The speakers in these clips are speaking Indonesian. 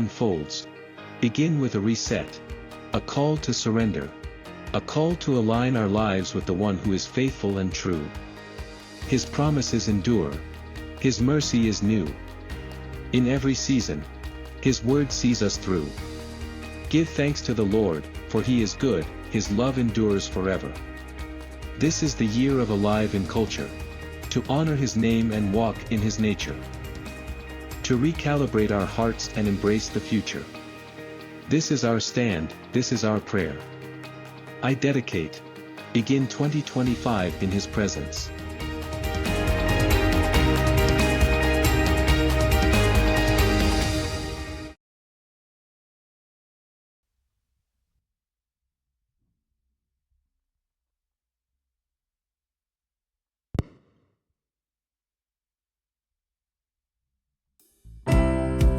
unfolds, begin with a reset, a call to surrender, a call to align our lives with the one who is faithful and true. His promises endure. His mercy is new. In every season, His word sees us through. Give thanks to the Lord, for He is good, His love endures forever. This is the year of Alive in Culture. To honor His name and walk in His nature. To recalibrate our hearts and embrace the future. This is our stand, this is our prayer. I dedicate. Begin 2025 in His presence.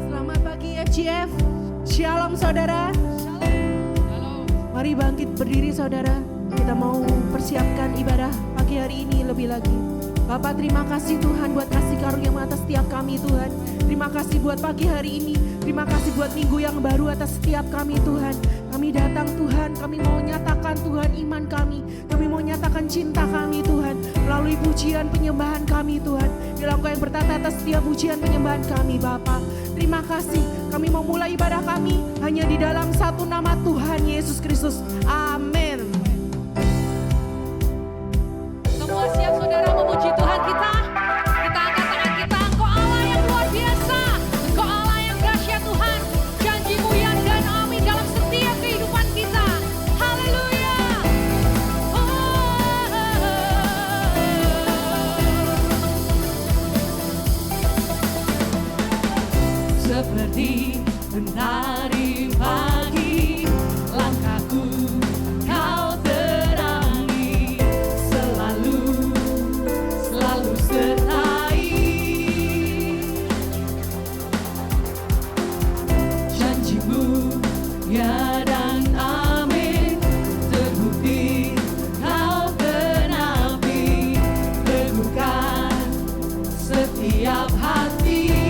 Selamat pagi FGF. Shalom saudara. Mari bangkit berdiri saudara. Kita mau persiapkan ibadah pagi hari ini lebih lagi. Bapak, terima kasih Tuhan buat kasih karunia atas setiap kami Tuhan. Terima kasih buat pagi hari ini. Terima kasih buat minggu yang baru atas setiap kami Tuhan. Kami datang Tuhan, kami mau nyatakan Tuhan iman kami. Kami mau nyatakan cinta kami Tuhan. Melalui pujian penyembahan kami Tuhan. Biarlah Engkau yang bertata atas setiap pujian penyembahan kami Bapak. Terima kasih, kami mau mulai ibadah kami hanya di dalam satu nama Tuhan Yesus Kristus. Amin. Semua siap saudara memuji Tuhan kita? Kita angkat tangan kita. Engkau Allah yang luar biasa. Engkau Allah yang dahsyat Tuhan. Janji-Mu ya dan amin dalam setiap kehidupan kita. Haleluya. Seperti mentari pagi, langkahku Kau terangi, selalu sertai. Janji-Mu ya dan amin, terbukti Kau genapi, teguhkan setiap hati.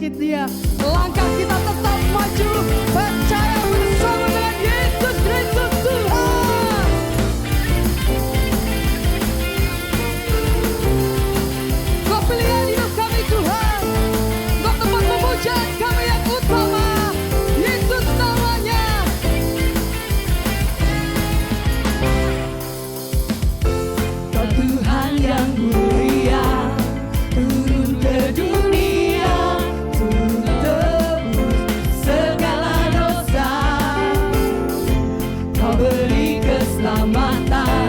bangkit dia. Langkah kita tetap maju, percaya bersama dengan Yesus Kristus Tuhan. Kau pilihan hidup kami Tuhan, Kau tempat pemujaan kami yang utama, Yesus namanya. Kau Tuhan yang mulia, turun ke dunia, untuk tebus segala dosa. Kau beri keselamatan,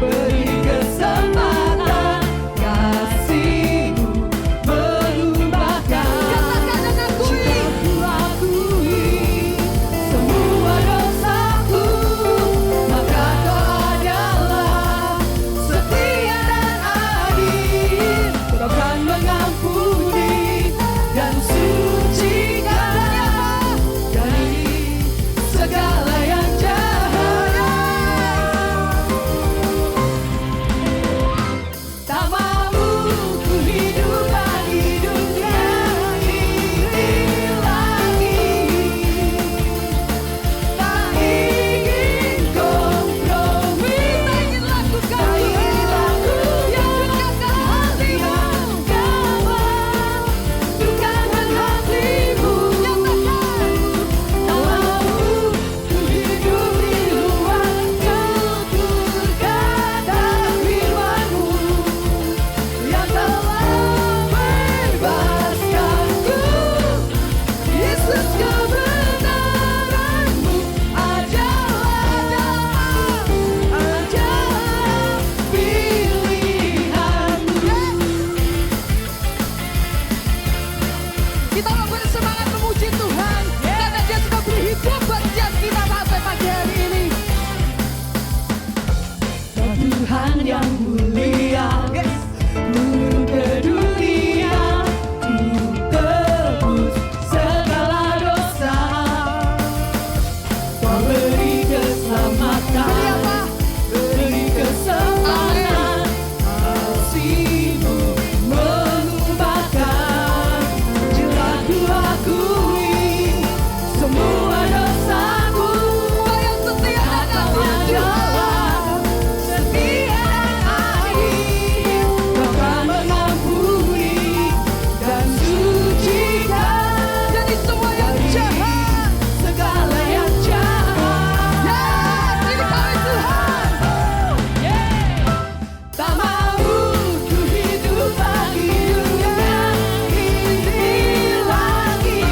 beri kesempatan, kasih-Mu mengubahkan. Katakan dan akui, ku akui semua dosaku, maka Kau adalah setia dan adil. Kau kan mengampuni dan sucikan dari segala yang jahat. Tak mau ku hidup di dunia ini lagi, tak ingin kompromi, tak ingin lakukan yang dekatkan hati-Mu, bukan hati-Mu. Nyatakan, tak mau ku hidup di luar tutur kata firman-Mu yang telah bebaskanku. Yesus, kebenaran-Mu ajalah pilihan-Mu. Kita mau bersemangat memuji Tuhan, karena Dia sudah beri hidup buat setiap kita sampai pagi hari ini. Tuhan yang mulia, turun ke dunia, untuk tebus segala dosa. Kau beri keselamatan, beri kesempatan, kasih-Mu mengubahkan. Jelas ku akui semua dosaku, Kau yang setia dan adil, setia dan adil. Kau kan mengampuni dan sucikan dari semua yang jahat, segala yang jahat. Ini kami Tuhan. Tak mau ku hidup di dunia ini lagi,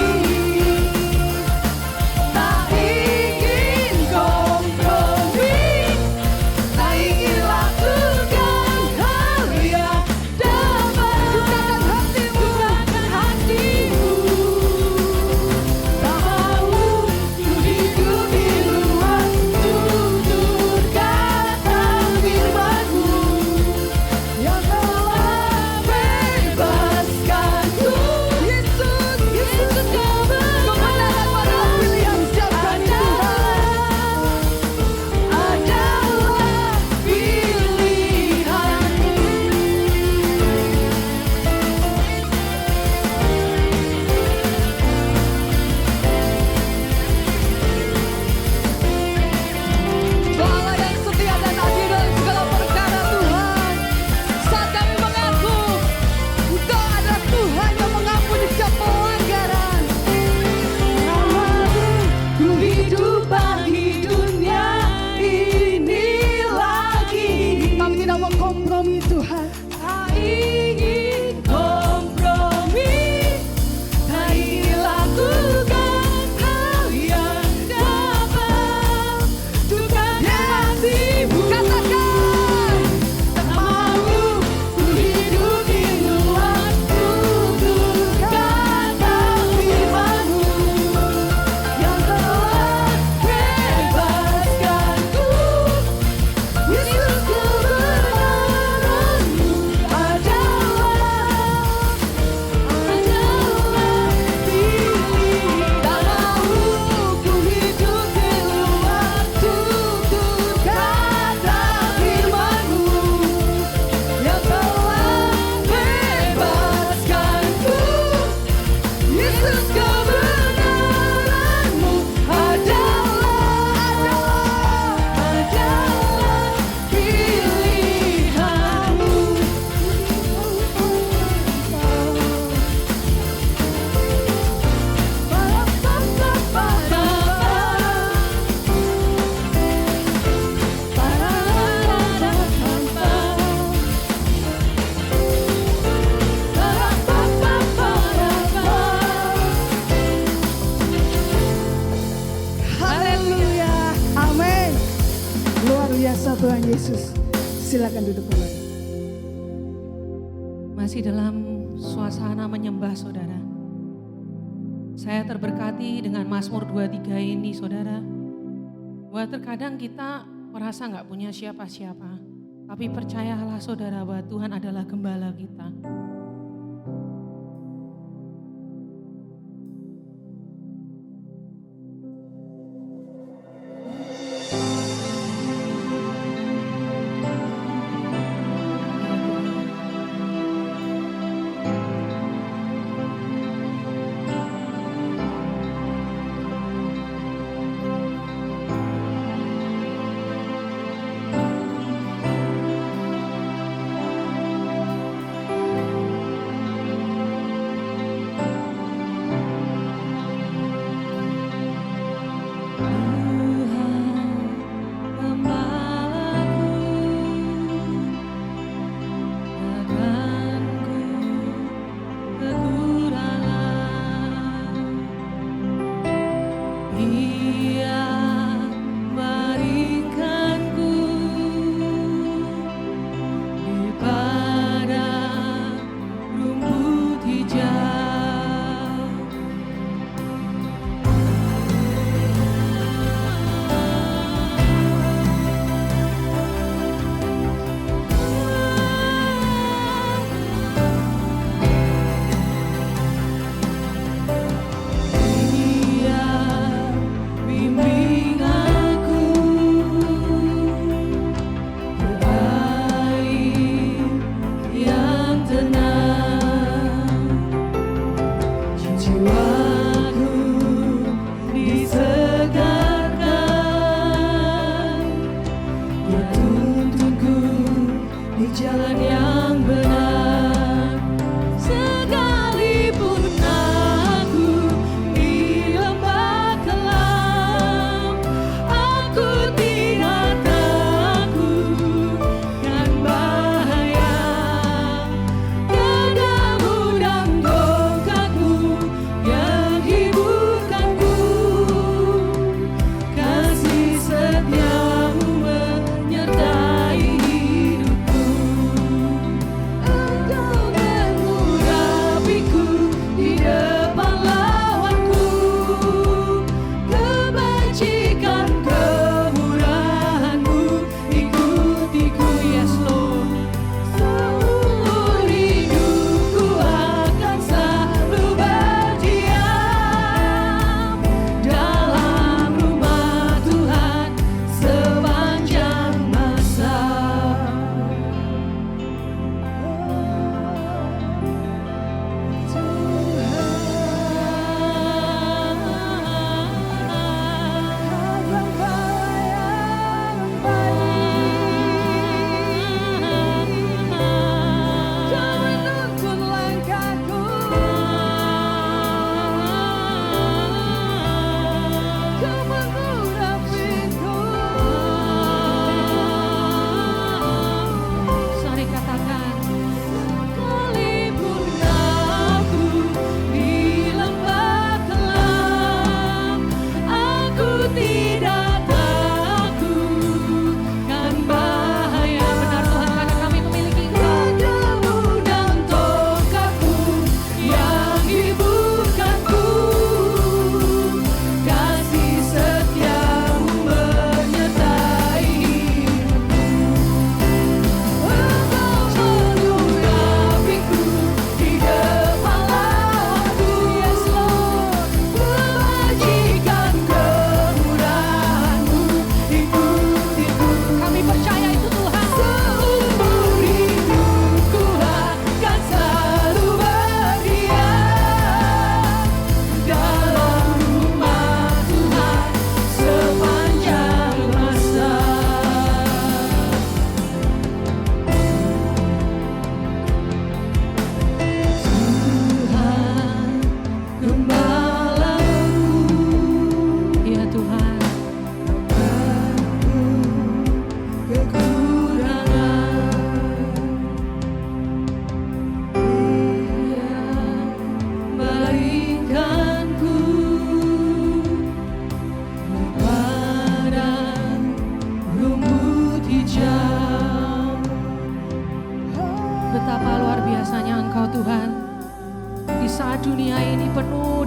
Tuhan Yesus. Silakan duduk kembali. Masih dalam suasana menyembah saudara. Saya terberkati dengan Mazmur 23 ini saudara. Bahwa terkadang kita merasa gak punya siapa-siapa. Tapi percayalah saudara bahwa Tuhan adalah gembala kita.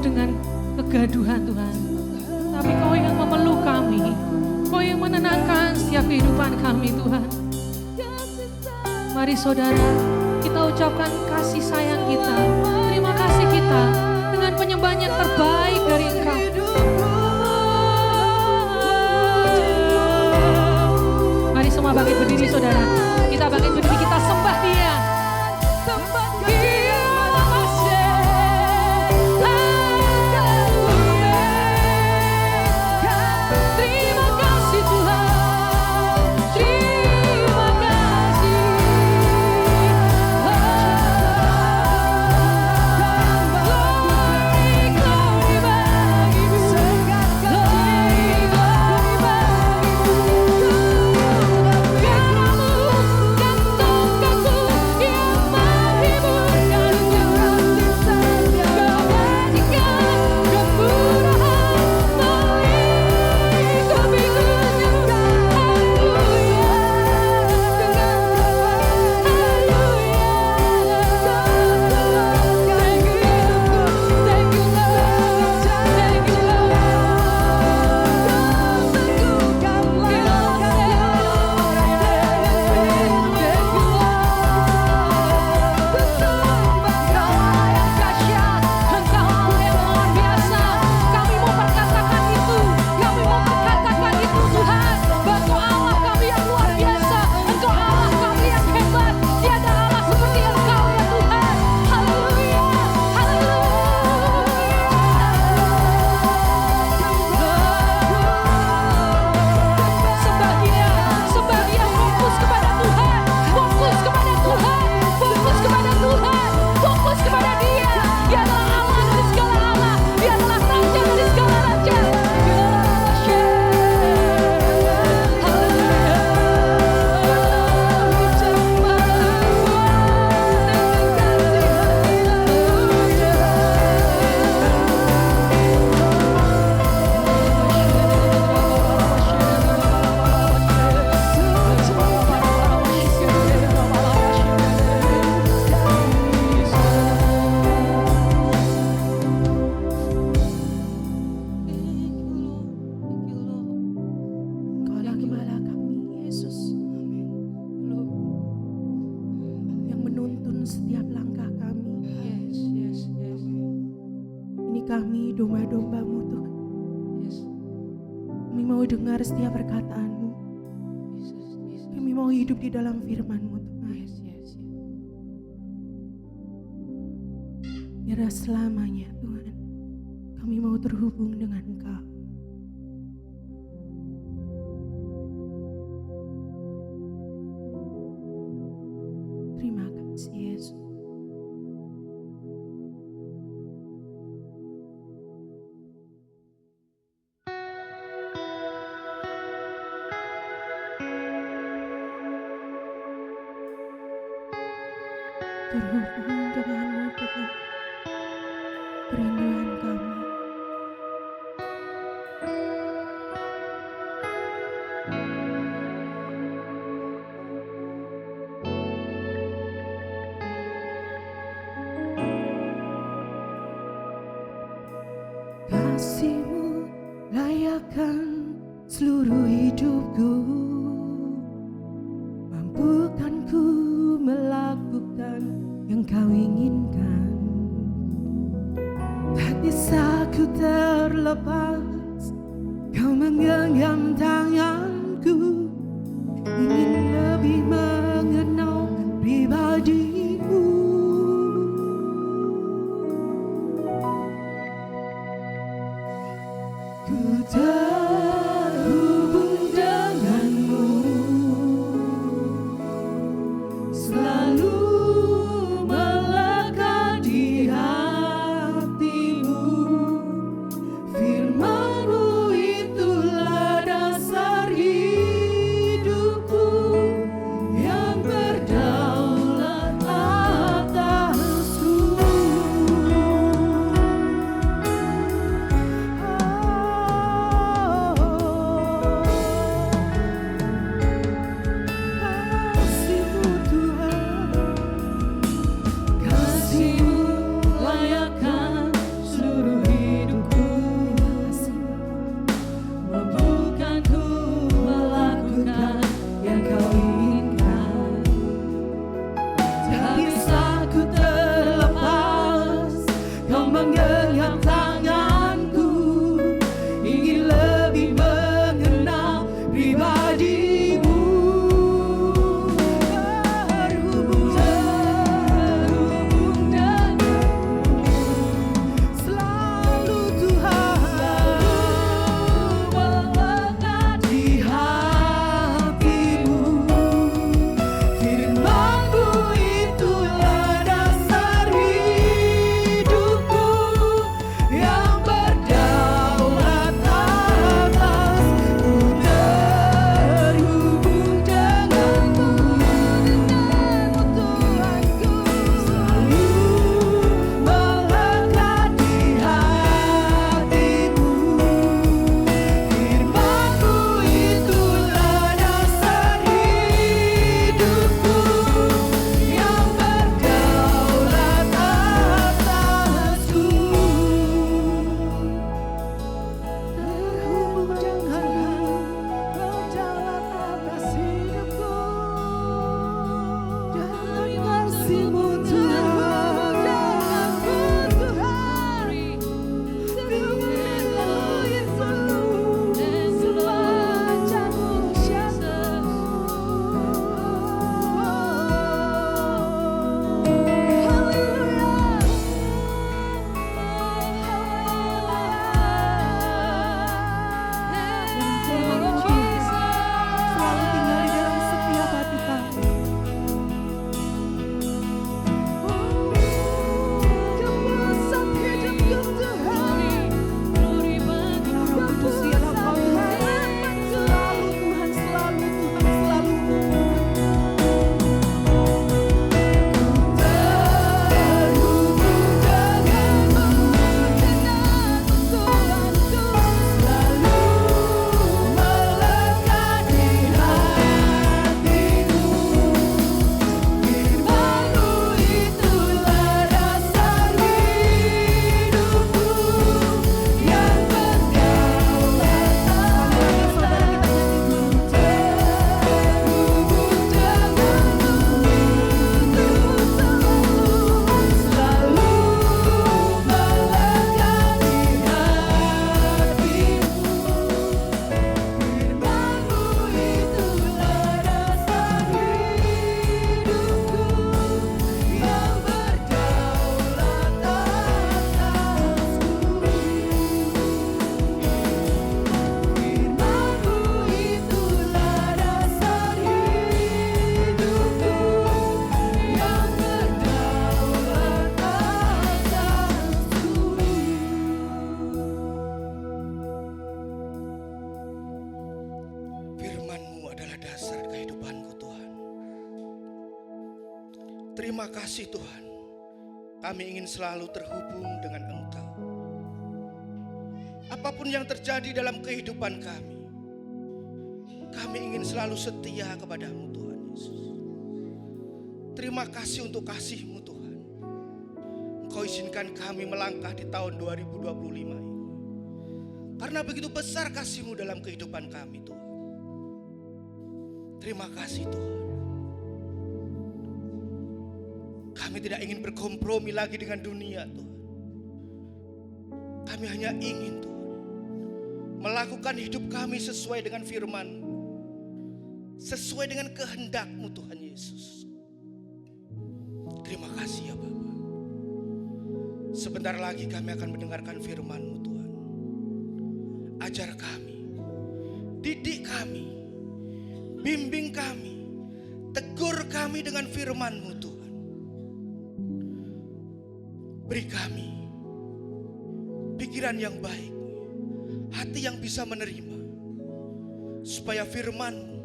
dengan kegaduhan Tuhan. Tapi Kau yang memeluk kami, Kau yang menenangkan setiap kehidupan kami Tuhan. Mari saudara, kita ucapkan kasih sayang kita, terima kasih kita dengan penyembahan yang terbaik dari Engkau. Mari semua bangkit berdiri saudara, kita bangkit berdiri, kita sembah Dia. Sembah Dia, terima kasih Tuhan, terima kasih. Glory, glory bagimu, kami domba-domba-Mu Tuhan. Yes. Kami mau dengar setiap perkataan-Mu. Jesus, Jesus. Kami mau hidup di dalam firman-Mu Tuhan. Yes, yes, yes. Biarlah selamanya Tuhan, kami mau terhubung dengan Engkau. Terima kasih Yesus. Terhubung dengan-Mu Tuhan, kerinduan kami. Kasih-Mu layakkan seluruh hidupku, mampukan ku melakukan yang Kau inginkan. Tak bisa ku terlepas, Kau menggenggam tanganku, ingin lebih mengenal pribadi-Mu. Ku terhubung dengan-Mu, selalu melekat di hati-Mu. Firman-Mu itulah dasar hidupku yang berdaulat atasku. Terima kasih Tuhan. Kami ingin selalu terhubung dengan Engkau. Apapun yang terjadi dalam kehidupan kami ingin selalu setia kepadamu Tuhan Yesus. Terima kasih untuk kasih-Mu Tuhan. Engkau izinkan kami melangkah di tahun 2025 ini. Karena begitu besar kasih-Mu dalam kehidupan kami Tuhan. Terima kasih Tuhan. Kami tidak ingin berkompromi lagi dengan dunia Tuhan. Kami hanya ingin Tuhan melakukan hidup kami sesuai dengan firman-Mu, sesuai dengan kehendak-Mu Tuhan Yesus. Terima kasih ya Bapa. Sebentar lagi kami akan mendengarkan firman-Mu Tuhan. Ajar kami, didik kami, bimbing kami, tegur kami dengan firman-Mu Tuhan. Beri kami pikiran yang baik, hati yang bisa menerima, supaya firman-Mu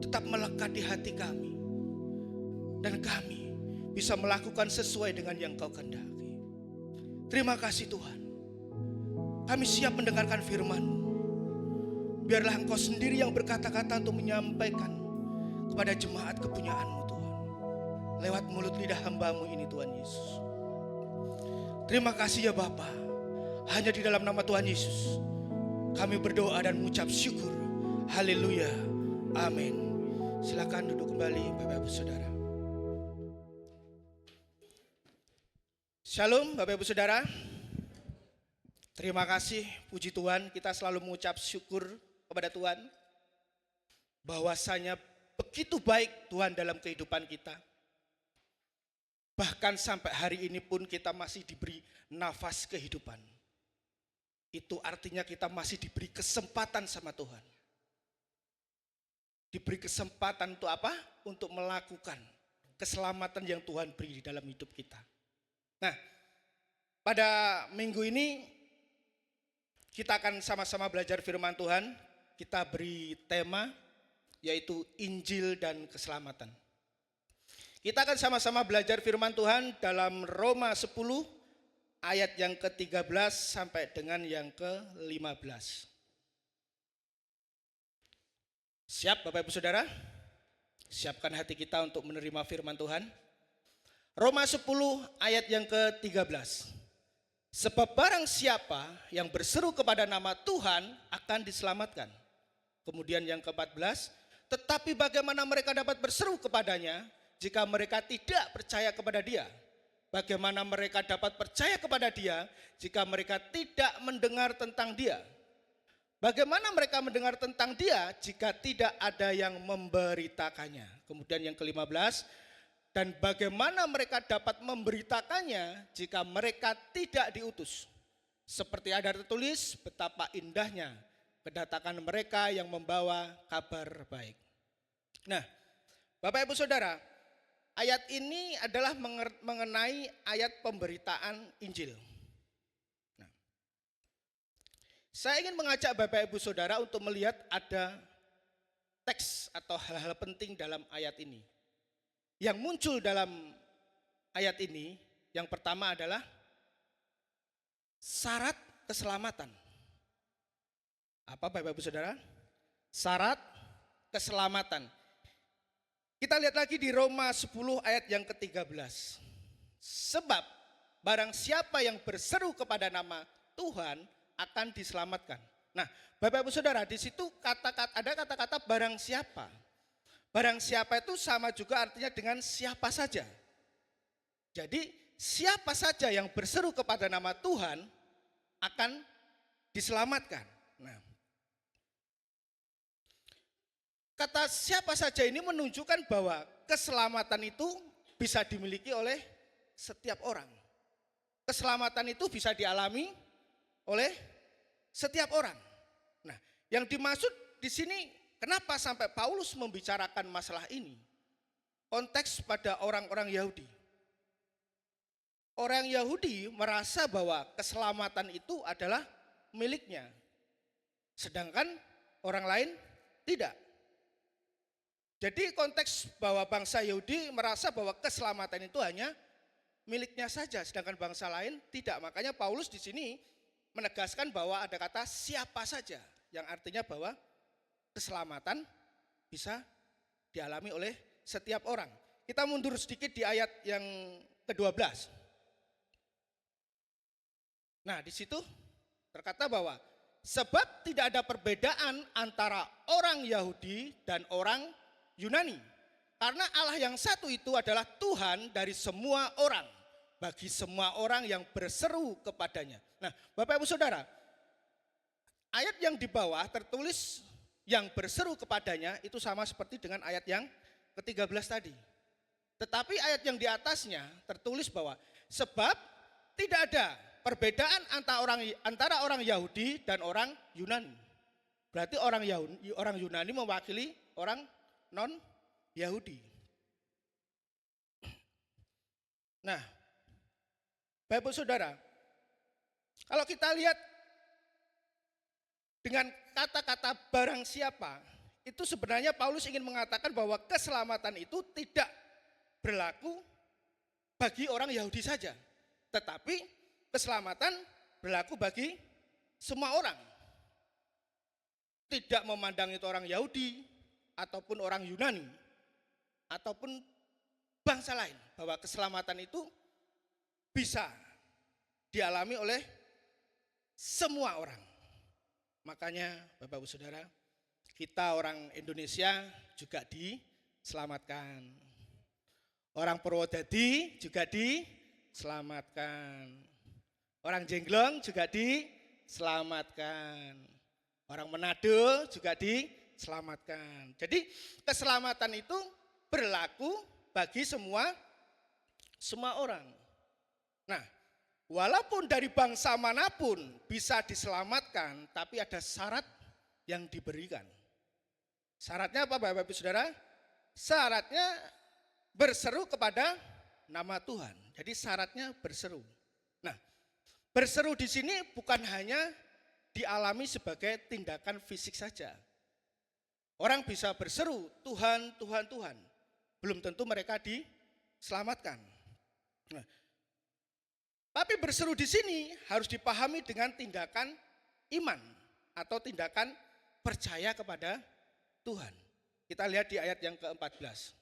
tetap melekat di hati kami, dan kami bisa melakukan sesuai dengan yang Kau kehendaki. Terima kasih Tuhan. Kami siap mendengarkan firman-Mu. Biarlah Engkau sendiri yang berkata-kata untuk menyampaikan kepada jemaat kepunyaan-Mu Tuhan, lewat mulut lidah hamba-Mu ini Tuhan Yesus. Terima kasih ya Bapa. Hanya di dalam nama Tuhan Yesus kami berdoa dan mengucap syukur. Haleluya. Amin. Silakan duduk kembali Bapak Ibu Saudara. Shalom Bapak Ibu Saudara. Terima kasih, puji Tuhan, kita selalu mengucap syukur kepada Tuhan. Bahwasanya begitu baik Tuhan dalam kehidupan kita. Bahkan sampai hari ini pun kita masih diberi nafas kehidupan. Itu artinya kita masih diberi kesempatan sama Tuhan. Diberi kesempatan untuk apa? Untuk melakukan keselamatan yang Tuhan beri di dalam hidup kita. Nah, pada minggu ini kita akan sama-sama belajar firman Tuhan. Kita beri tema yaitu Injil dan Keselamatan. Kita akan sama-sama belajar firman Tuhan dalam Roma 10 ayat yang ke-13 sampai dengan yang ke-15. Siap Bapak Ibu Saudara? Siapkan hati kita untuk menerima firman Tuhan. Roma 10 ayat yang ke-13. Sebab barang siapa yang berseru kepada nama Tuhan akan diselamatkan. Kemudian yang ke-14, tetapi bagaimana mereka dapat berseru kepadanya jika mereka tidak percaya kepada Dia? Bagaimana mereka dapat percaya kepada Dia jika mereka tidak mendengar tentang Dia? Bagaimana mereka mendengar tentang Dia jika tidak ada yang memberitakannya? Kemudian yang ke-15, dan bagaimana mereka dapat memberitakannya jika mereka tidak diutus? Seperti ada tertulis, betapa indahnya kedatangan mereka yang membawa kabar baik. Nah, Bapak Ibu Saudara, ayat ini adalah mengenai ayat pemberitaan Injil. Nah, saya ingin mengajak Bapak Ibu Saudara untuk melihat ada teks atau hal-hal penting dalam ayat ini. Yang muncul dalam ayat ini, yang pertama adalah syarat keselamatan. Apa Bapak Ibu Saudara? Syarat keselamatan. Kita lihat lagi di Roma 10 ayat yang ke-13. Sebab barang siapa yang berseru kepada nama Tuhan akan diselamatkan. Nah, Bapak Ibu Saudara, di situ ada kata-kata barang siapa. Barang siapa itu sama juga artinya dengan siapa saja. Jadi siapa saja yang berseru kepada nama Tuhan akan diselamatkan. Nah, kata siapa saja ini menunjukkan bahwa keselamatan itu bisa dimiliki oleh setiap orang. Keselamatan itu bisa dialami oleh setiap orang. Nah, yang dimaksud di sini, kenapa sampai Paulus membicarakan masalah ini? Konteks pada orang-orang Yahudi. Orang Yahudi merasa bahwa keselamatan itu adalah miliknya. Sedangkan orang lain tidak. Jadi konteks bahwa bangsa Yahudi merasa bahwa keselamatan itu hanya miliknya saja, sedangkan bangsa lain tidak. Makanya Paulus di sini menegaskan bahwa ada kata siapa saja, yang artinya bahwa keselamatan bisa dialami oleh setiap orang. Kita mundur sedikit di ayat yang ke-12. Nah, di situ terkata bahwa sebab tidak ada perbedaan antara orang Yahudi dan orang Yunani. Karena Allah yang satu itu adalah Tuhan dari semua orang, bagi semua orang yang berseru kepadanya. Nah, Bapak Ibu Saudara, ayat yang di bawah tertulis yang berseru kepadanya itu sama seperti dengan ayat yang ke-13 tadi. Tetapi ayat yang di atasnya tertulis bahwa sebab tidak ada perbedaan antara orang Yahudi dan orang Yunani. Berarti orang Yunani mewakili orang non-Yahudi. Nah, Bapak Saudara, kalau kita lihat dengan kata-kata barang siapa, itu sebenarnya Paulus ingin mengatakan bahwa keselamatan itu tidak berlaku bagi orang Yahudi saja, tetapi keselamatan berlaku bagi semua orang. Tidak memandang itu orang Yahudi, ataupun orang Yunani, ataupun bangsa lain, bahwa keselamatan itu bisa dialami oleh semua orang. Makanya Bapak Ibu Saudara, kita orang Indonesia juga diselamatkan. Orang Purwodadi juga diselamatkan. Orang Jengglong juga diselamatkan. Orang Manado juga diselamatkan. Jadi keselamatan itu berlaku bagi semua orang. Nah, walaupun dari bangsa manapun bisa diselamatkan, tapi ada syarat yang diberikan. Syaratnya apa Bapak Ibu Saudara? Syaratnya berseru kepada nama Tuhan. Jadi syaratnya berseru. Nah, berseru di sini bukan hanya dialami sebagai tindakan fisik saja. Orang bisa berseru, Tuhan, Tuhan, Tuhan. Belum tentu mereka diselamatkan. Nah, tapi berseru di sini harus dipahami dengan tindakan iman atau tindakan percaya kepada Tuhan. Kita lihat di ayat yang ke-14.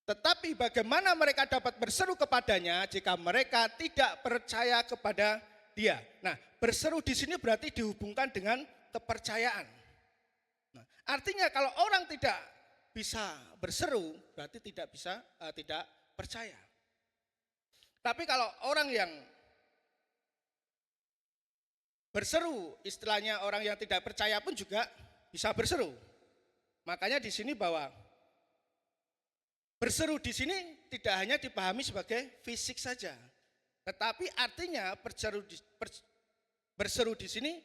Tetapi bagaimana mereka dapat berseru kepadanya jika mereka tidak percaya kepada Dia? Nah, berseru di sini berarti dihubungkan dengan kepercayaan. Nah, artinya kalau orang tidak bisa berseru, berarti tidak percaya. Tapi kalau orang yang berseru, istilahnya orang yang tidak percaya pun juga bisa berseru. Makanya di sini bahwa berseru di sini tidak hanya dipahami sebagai fisik saja, tetapi artinya berseru di sini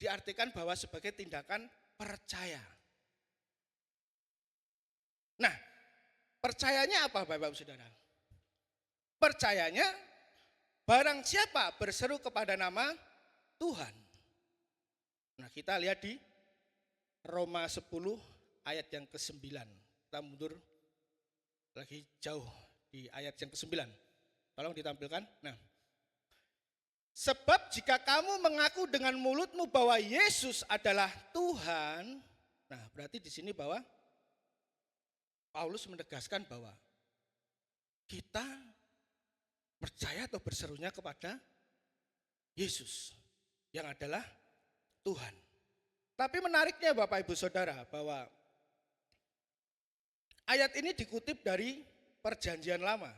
diartikan bahwa sebagai tindakan percaya. Nah, percayanya apa Bapak Ibu Saudara? Percayanya barang siapa berseru kepada nama Tuhan. Nah, kita lihat di Roma 10 ayat yang ke-9. Kita mundur lagi jauh di ayat yang ke-9. Tolong ditampilkan. Nah, sebab jika kamu mengaku dengan mulutmu bahwa Yesus adalah Tuhan, nah berarti di sini bahwa Paulus menegaskan bahwa kita percaya atau berserunya kepada Yesus yang adalah Tuhan. Tapi menariknya Bapak Ibu Saudara bahwa ayat ini dikutip dari Perjanjian Lama.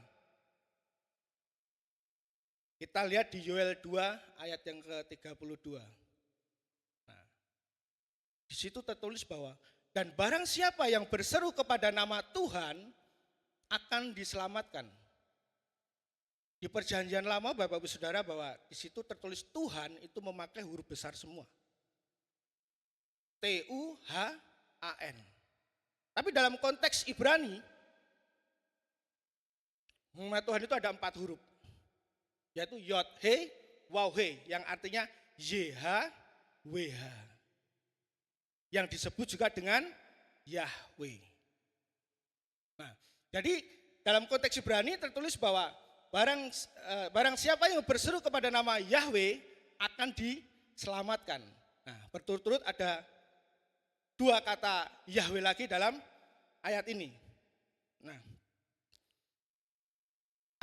Kita lihat di Yoel 2 ayat yang ke-32. Nah, di situ tertulis bahwa dan barang siapa yang berseru kepada nama Tuhan akan diselamatkan. Di Perjanjian Lama Bapak Ibu Saudara bahwa di situ tertulis Tuhan itu memakai huruf besar semua. Tuhan. Tapi dalam konteks Ibrani, nama Tuhan itu ada 4 huruf. Yaitu Yod, He, Waw, He. Yang artinya YH, WH. Yang disebut juga dengan Yahweh. Nah, jadi dalam konteks Ibrani tertulis bahwa barang siapa yang berseru kepada nama Yahweh akan diselamatkan. Nah, berturut-turut ada dua kata Yahweh lagi dalam ayat ini. Nah,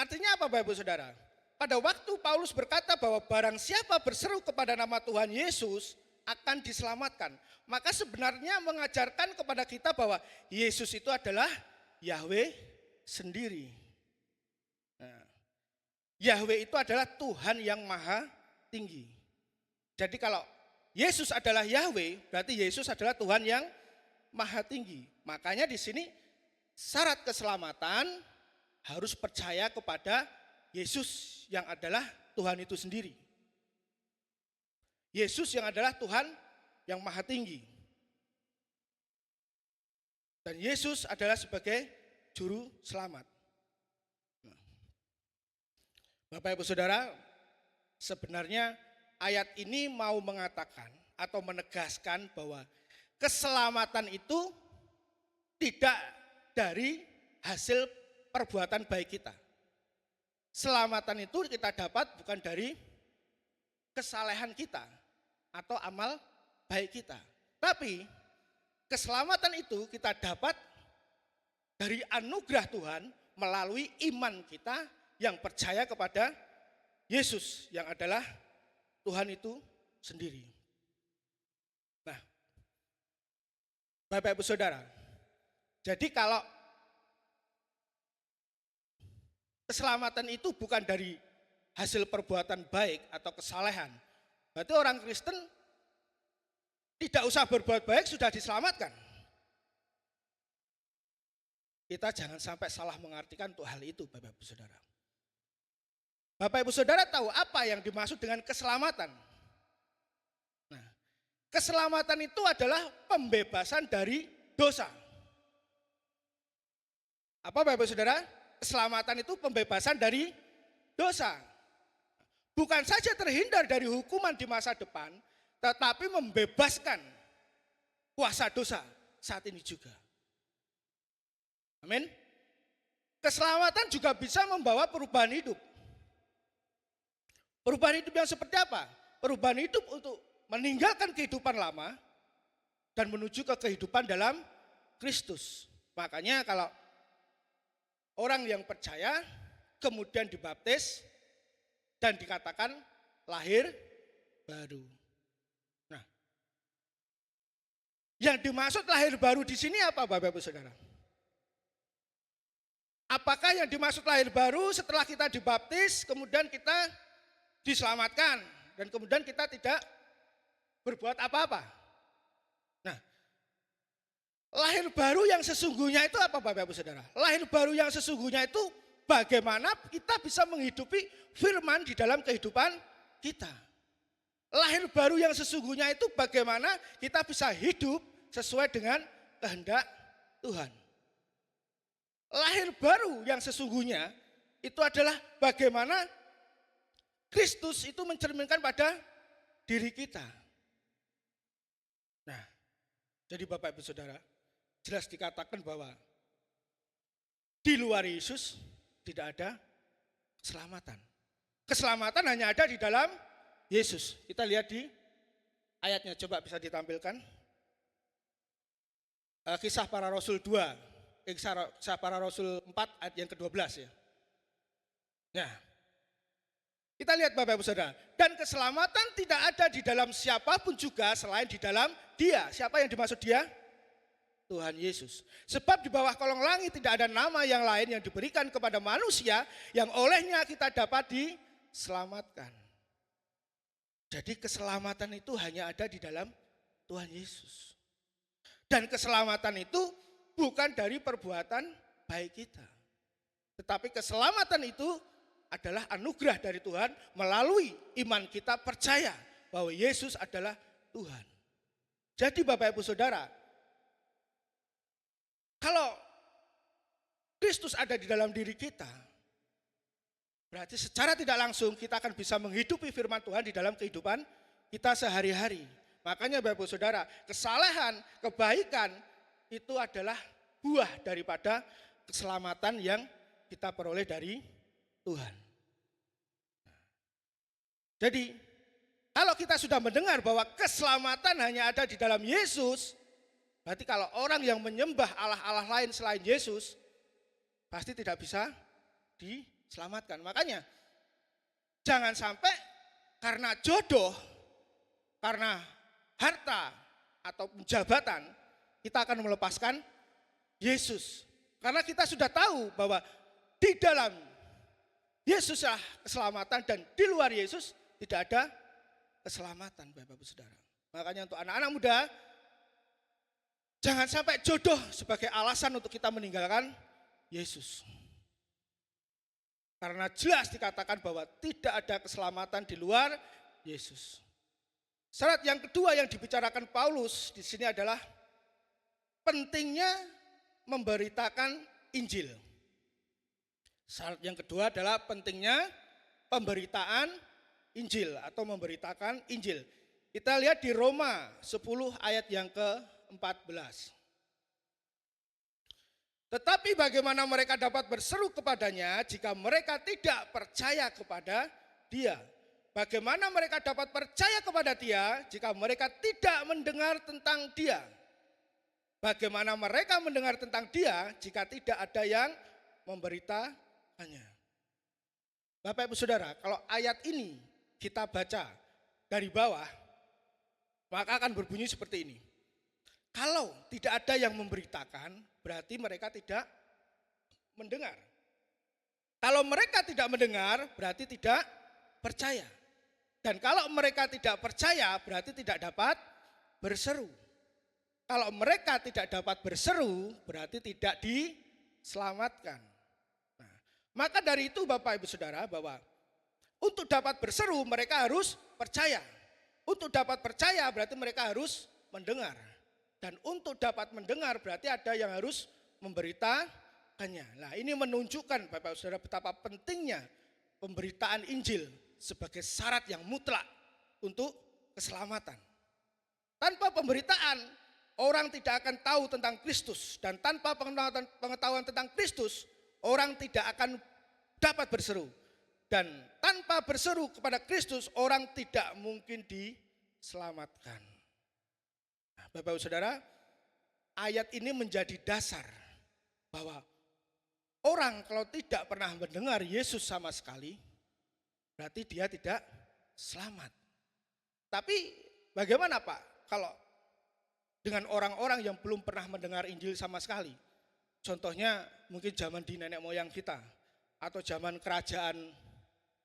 artinya apa Bapak Ibu Saudara? Pada waktu Paulus berkata bahwa barang siapa berseru kepada nama Tuhan Yesus akan diselamatkan. Maka sebenarnya mengajarkan kepada kita bahwa Yesus itu adalah Yahweh sendiri. Nah, Yahweh itu adalah Tuhan yang maha tinggi. Jadi kalau Yesus adalah Yahweh, berarti Yesus adalah Tuhan yang maha tinggi. Makanya di sini syarat keselamatan harus percaya kepada Yesus yang adalah Tuhan itu sendiri. Yesus yang adalah Tuhan yang maha tinggi. Dan Yesus adalah sebagai juru selamat. Bapak Ibu Saudara, sebenarnya ayat ini mau mengatakan atau menegaskan bahwa keselamatan itu tidak dari hasil perbuatan baik kita. Selamatan itu kita dapat bukan dari kesalehan kita atau amal baik kita. Tapi keselamatan itu kita dapat dari anugerah Tuhan melalui iman kita yang percaya kepada Yesus yang adalah Tuhan itu sendiri. Nah, Bapak Ibu Saudara, jadi kalau keselamatan itu bukan dari hasil perbuatan baik atau kesalehan, berarti orang Kristen tidak usah berbuat baik sudah diselamatkan. Kita jangan sampai salah mengartikan untuk hal itu Bapak Ibu Saudara. Bapak Ibu Saudara tahu apa yang dimaksud dengan keselamatan? Nah, keselamatan itu adalah pembebasan dari dosa. Apa Bapak Ibu Saudara? Keselamatan itu pembebasan dari dosa. Bukan saja terhindar dari hukuman di masa depan, tetapi membebaskan kuasa dosa saat ini juga. Amin. Keselamatan juga bisa membawa perubahan hidup. Perubahan hidup yang seperti apa? Perubahan hidup untuk meninggalkan kehidupan lama dan menuju ke kehidupan dalam Kristus. Makanya kalau orang yang percaya kemudian dibaptis dan dikatakan lahir baru. Nah, yang dimaksud lahir baru di sini apa Bapak Ibu Saudara? Apakah yang dimaksud lahir baru setelah kita dibaptis kemudian kita diselamatkan dan kemudian kita tidak berbuat apa-apa? Nah, lahir baru yang sesungguhnya itu apa Bapak Ibu Saudara? Lahir baru yang sesungguhnya itu bagaimana kita bisa menghidupi firman di dalam kehidupan kita. Lahir baru yang sesungguhnya itu bagaimana kita bisa hidup sesuai dengan kehendak Tuhan. Lahir baru yang sesungguhnya itu adalah bagaimana Kristus itu mencerminkan pada diri kita. Nah, jadi Bapak Ibu Saudara, jelas dikatakan bahwa di luar Yesus tidak ada keselamatan. Keselamatan hanya ada di dalam Yesus. Kita lihat di ayatnya, coba bisa ditampilkan. Kisah Para Rasul 2. Kisah Para Rasul 4 ayat yang ke-12 ya. Nah, kita lihat Bapak Ibu Saudara. Dan keselamatan tidak ada di dalam siapapun juga selain di dalam Dia. Siapa yang dimaksud Dia? Tuhan Yesus. Sebab di bawah kolong langit tidak ada nama yang lain yang diberikan kepada manusia yang olehnya kita dapat diselamatkan. Jadi keselamatan itu hanya ada di dalam Tuhan Yesus. Dan keselamatan itu bukan dari perbuatan baik kita. Tetapi keselamatan itu adalah anugerah dari Tuhan melalui iman kita percaya bahwa Yesus adalah Tuhan. Jadi Bapak Ibu Saudara, kalau Kristus ada di dalam diri kita, berarti secara tidak langsung kita akan bisa menghidupi firman Tuhan di dalam kehidupan kita sehari-hari. Makanya Bapak Ibu Saudara, kesalehan, kebaikan itu adalah buah daripada keselamatan yang kita peroleh dari Tuhan. Jadi kalau kita sudah mendengar bahwa keselamatan hanya ada di dalam Yesus, berarti kalau orang yang menyembah Allah-Allah lain selain Yesus, pasti tidak bisa diselamatkan. Makanya jangan sampai karena jodoh, karena harta atau jabatan, kita akan melepaskan Yesus. Karena kita sudah tahu bahwa di dalam Yesuslah keselamatan dan di luar Yesus tidak ada keselamatan, Bapak-Ibu Saudara. Makanya untuk anak-anak muda, jangan sampai jodoh sebagai alasan untuk kita meninggalkan Yesus. Karena jelas dikatakan bahwa tidak ada keselamatan di luar Yesus. Syarat yang kedua yang dibicarakan Paulus di sini adalah pentingnya memberitakan Injil. Syarat yang kedua adalah pentingnya pemberitaan Injil atau memberitakan Injil. Kita lihat di Roma 10 ayat yang ke-14. Tetapi bagaimana mereka dapat berseru kepadanya jika mereka tidak percaya kepada Dia? Bagaimana mereka dapat percaya kepada Dia jika mereka tidak mendengar tentang Dia? Bagaimana mereka mendengar tentang Dia jika tidak ada yang memberitakannya? Bapak Ibu Saudara, kalau ayat ini kita baca dari bawah, maka akan berbunyi seperti ini. Kalau tidak ada yang memberitakan, berarti mereka tidak mendengar. Kalau mereka tidak mendengar, berarti tidak percaya. Dan kalau mereka tidak percaya, berarti tidak dapat berseru. Kalau mereka tidak dapat berseru, berarti tidak diselamatkan. Nah, maka dari itu Bapak Ibu Saudara, bahwa untuk dapat berseru mereka harus percaya. Untuk dapat percaya berarti mereka harus mendengar. Dan untuk dapat mendengar berarti ada yang harus memberitakannya. Nah, ini menunjukkan Bapak Ibu Saudara betapa pentingnya pemberitaan Injil sebagai syarat yang mutlak untuk keselamatan. Tanpa pemberitaan orang tidak akan tahu tentang Kristus, dan tanpa pengetahuan tentang Kristus orang tidak akan dapat berseru. Dan tanpa berseru kepada Kristus, orang tidak mungkin diselamatkan. Nah, Bapak Ibu Saudara, ayat ini menjadi dasar bahwa orang kalau tidak pernah mendengar Yesus sama sekali, berarti dia tidak selamat. Tapi bagaimana Pak kalau dengan orang-orang yang belum pernah mendengar Injil sama sekali? Contohnya mungkin zaman di nenek moyang kita, atau zaman kerajaan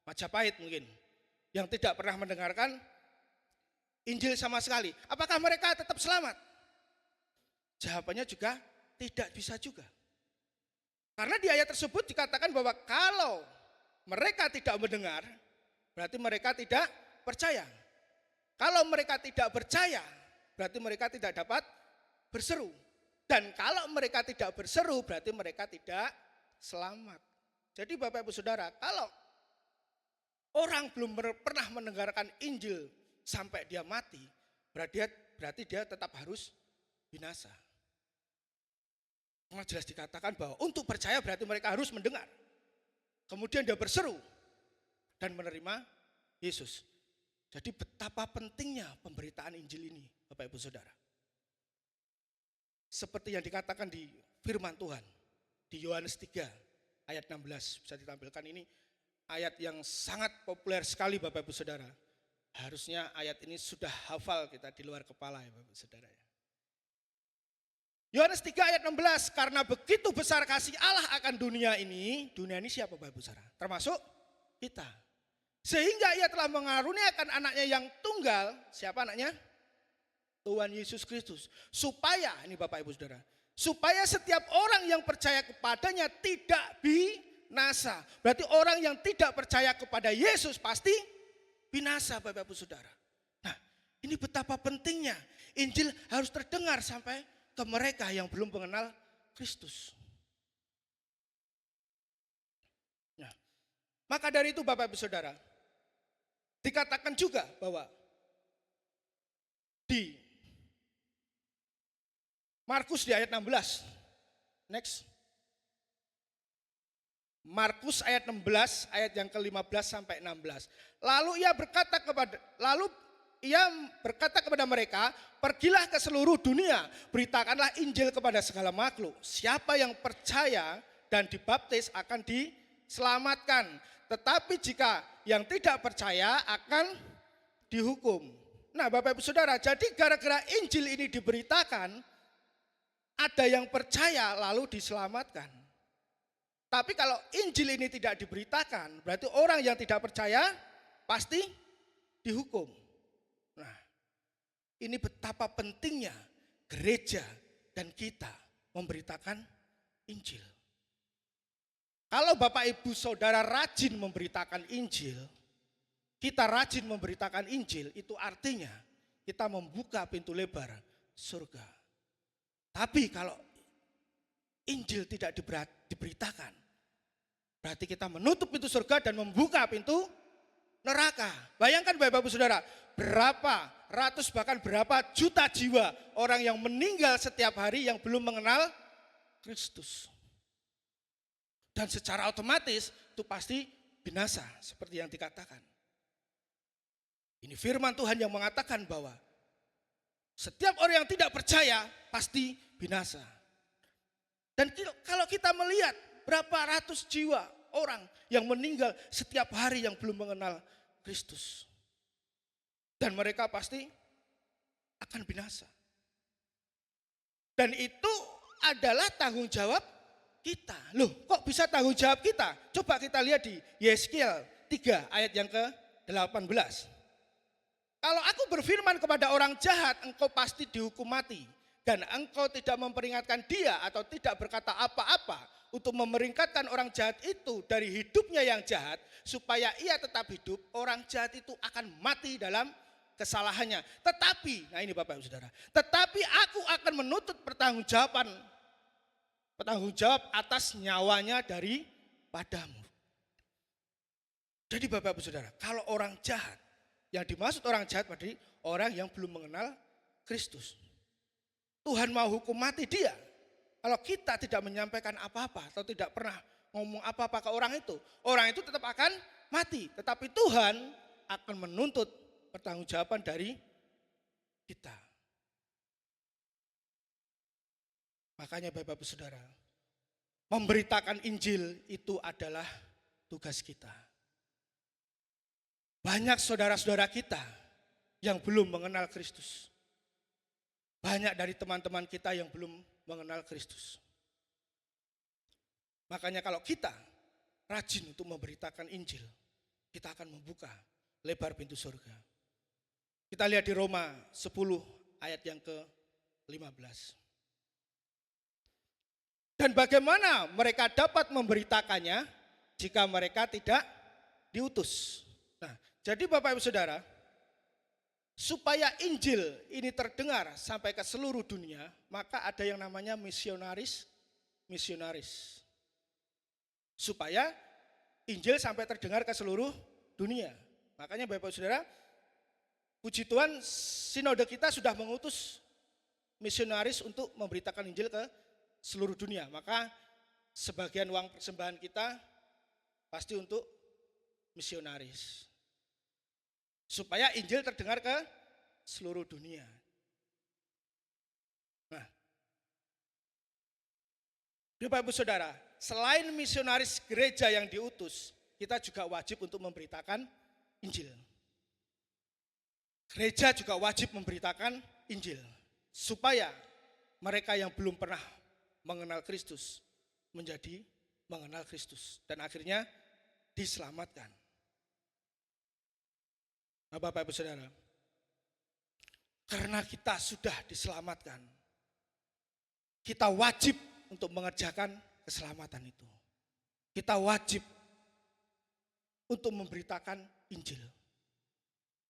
Majapahit mungkin, yang tidak pernah mendengarkan Injil sama sekali. Apakah mereka tetap selamat? Jawabannya juga tidak bisa juga. Karena di ayat tersebut dikatakan bahwa kalau mereka tidak mendengar, berarti mereka tidak percaya. Kalau mereka tidak percaya, berarti mereka tidak dapat berseru. Dan kalau mereka tidak berseru, berarti mereka tidak selamat. Jadi Bapak Ibu Saudara, kalau orang belum pernah mendengarkan Injil sampai dia mati, berarti dia tetap harus binasa. Karena jelas dikatakan bahwa untuk percaya berarti mereka harus mendengar. Kemudian dia berseru dan menerima Yesus. Jadi betapa pentingnya pemberitaan Injil ini, Bapak Ibu Saudara. Seperti yang dikatakan di firman Tuhan, di Yohanes 3 ayat 16, bisa ditampilkan ini. Ayat yang sangat populer sekali Bapak Ibu Saudara. Harusnya ayat ini sudah hafal kita di luar kepala ya Bapak Ibu Saudara. Yohanes 3 ayat 16, karena begitu besar kasih Allah akan dunia ini siapa Bapak Ibu Saudara? Termasuk kita. Sehingga ia telah mengaruniakan anaknya yang tunggal, siapa anaknya? Tuhan Yesus Kristus. Supaya, ini Bapak Ibu Saudara, supaya setiap orang yang percaya kepadanya tidak binasa. Berarti orang yang tidak percaya kepada Yesus pasti binasa Bapak Ibu Saudara. Nah, ini betapa pentingnya Injil harus terdengar sampai ke mereka yang belum mengenal Kristus. Nah, maka dari itu Bapak Ibu Saudara, dikatakan juga bahwa di Markus di ayat 16. Next. Markus ayat 16, ayat yang ke-15 sampai 16. Lalu ia berkata kepada mereka, pergilah ke seluruh dunia, beritakanlah Injil kepada segala makhluk. Siapa yang percaya dan dibaptis akan diselamatkan. Tetapi jika yang tidak percaya akan dihukum. Nah Bapak Ibu Saudara, jadi gara-gara Injil ini diberitakan, ada yang percaya lalu diselamatkan. Tapi kalau Injil ini tidak diberitakan, berarti orang yang tidak percaya pasti dihukum. Nah, ini betapa pentingnya gereja dan kita memberitakan Injil. Kalau Bapak Ibu Saudara rajin memberitakan Injil, kita rajin memberitakan Injil, itu artinya kita membuka pintu lebar surga. Tapi kalau Injil tidak diberitakan, berarti kita menutup pintu surga dan membuka pintu neraka. Bayangkan Bapak Ibu Saudara, berapa ratus bahkan berapa juta jiwa orang yang meninggal setiap hari yang belum mengenal Kristus. Dan secara otomatis itu pasti binasa seperti yang dikatakan. Ini firman Tuhan yang mengatakan bahwa setiap orang yang tidak percaya pasti binasa. Dan kalau kita melihat berapa ratus jiwa orang yang meninggal setiap hari yang belum mengenal Kristus. Dan mereka pasti akan binasa. Dan itu adalah tanggung jawab kita. Loh, kok bisa tanggung jawab kita? Coba kita lihat di Yeskiel 3 ayat yang ke-18. Kalau aku berfirman kepada orang jahat, engkau pasti dihukum mati. Dan engkau tidak memperingatkan dia atau tidak berkata apa-apa untuk memeringkatkan orang jahat itu dari hidupnya yang jahat, supaya ia tetap hidup, orang jahat itu akan mati dalam kesalahannya. Tetapi, nah ini Bapak Ibu Saudara, tetapi aku akan menuntut pertanggung jawab atas nyawanya daripadamu. Jadi Bapak Ibu Saudara, kalau orang jahat, yang dimaksud orang jahat berarti orang yang belum mengenal Kristus. Tuhan mau hukum mati dia. Kalau kita tidak menyampaikan apa-apa atau tidak pernah ngomong apa-apa ke orang itu tetap akan mati. Tetapi Tuhan akan menuntut pertanggungjawaban dari kita. Makanya Bapak Ibu Saudara, memberitakan Injil itu adalah tugas kita. Banyak saudara-saudara kita yang belum mengenal Kristus. Banyak dari teman-teman kita yang belum mengenal Kristus. Makanya kalau kita rajin untuk memberitakan Injil, kita akan membuka lebar pintu surga. Kita lihat di Roma 10 ayat yang ke-15. Dan bagaimana mereka dapat memberitakannya jika mereka tidak diutus? Nah, jadi Bapak Ibu Saudara, supaya Injil ini terdengar sampai ke seluruh dunia, maka ada yang namanya misionaris. Supaya Injil sampai terdengar ke seluruh dunia. Makanya Bapak Saudara, puji Tuhan sinode kita sudah mengutus misionaris untuk memberitakan Injil ke seluruh dunia. Maka sebagian uang persembahan kita pasti untuk misionaris. Supaya Injil terdengar ke seluruh dunia. Nah, Bapak Ibu Saudara, selain misionaris gereja yang diutus, kita juga wajib untuk memberitakan Injil. Gereja juga wajib memberitakan Injil. Supaya mereka yang belum pernah mengenal Kristus menjadi mengenal Kristus. Dan akhirnya diselamatkan. Nah, Bapak Ibu Saudara, karena kita sudah diselamatkan, kita wajib untuk mengerjakan keselamatan itu. Kita wajib untuk memberitakan Injil.